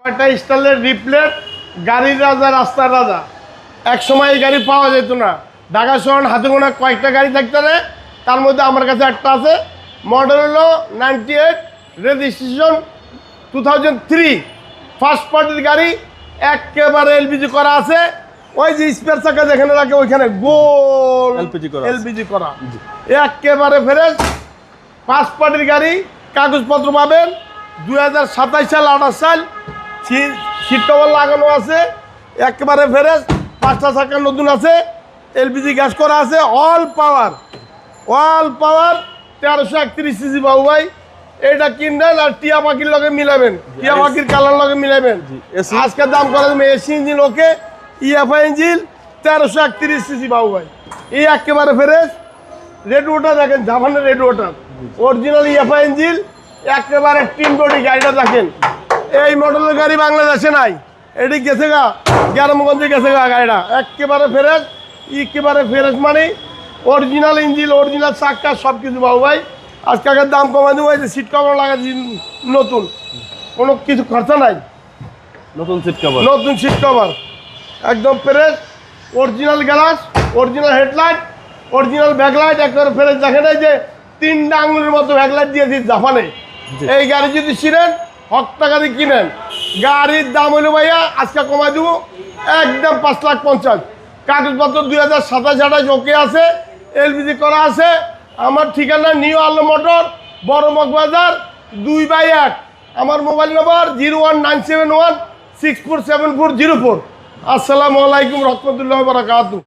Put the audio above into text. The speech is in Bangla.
একটা স্টাইলের রিপ্লেট, গাড়ির রাজা, রাস্তার রাজা। এক সময় এই গাড়ি পাওয়া যেত না, ঢাকা শহর হাতে গোনা কয়েকটা গাড়ি থাকতে পারে, তার মধ্যে আমার কাছে একটা আছে। মডেল হলো 98, রেজিস্ট্রেশন 2003, ফার্স্ট পার্টির গাড়ি, একেবারে এলপিজি করা আছে। ওই যে স্পেয়ার চাকা যেখানে রাখে ওইখানে গোল এলপিজি করা, একেবারে ফ্রেশ ফার্স্ট পার্টির গাড়ি। কাগজপত্র পাবেন 2027 সাল, 28 সাল, সিট কভার লাগানো আছে, একেবারে ফ্রেশ। 5টা চাকা নতুন আছে, এলপিজি গ্যাস করা আছে, অল পাওয়ার 1331 সিসি। বাবু ভাই এটা কিনবেন আর টিয়া পাখির লগে মিলাবেন, টিয়া পাখির কালার লগে মিলাবেন। আজকের দাম করা যাবে এসি ইঞ্জিন, ওকে ইএফআই ইঞ্জিন, 1331 সিসি। বাবু ভাই এই একেবারে ফ্রেশ। রেড ওয়াটার দেখেন, জাপানের red water, original EFI engine, একেবারে টিম বডি। গাড়িটা দেখেন, এই মডেলের গাড়ি বাংলাদেশে নাই, এটি গেছে গা গ্রামগঞ্জে গেছে গা। গাড়িটা একেবারে ফ্রেশ, একেবারে ফ্রেশ মানে অরিজিনাল ইঞ্জিন, অরিজিনাল চাক্কা, সব কিছু। বাবু ভাই আজকে আগের দাম কমাই দেবো। এই যে সিট কভার লাগাচ্ছি নতুন, কোনো কিছু খরচা নাই, নতুন সিট কভার একদম fresh, original glass, original headlight, original backlight, একেবারে ফ্রেশ। দেখেন এই যে 3টা আঙুলের মতো ব্যাকলাইট দিয়েছি জাপানে। এই গাড়ি যদি ছিলেন হকটা গাড়ি কিনেন, গাড়ির দাম হইলো ভাইয়া আজকে কমাই দেবো একদম 5,50,000। কাগজপত্র 2027-28 ওকে আছে, এলপিজি করা আছে। আমার ঠিকানা নিউ আলো মোটর, বড় মগবাজার 2/1। আমার মোবাইল নম্বর 01971647404। আসসালামু আলাইকুম রহমতুল্লাহ বারাকাতুহু।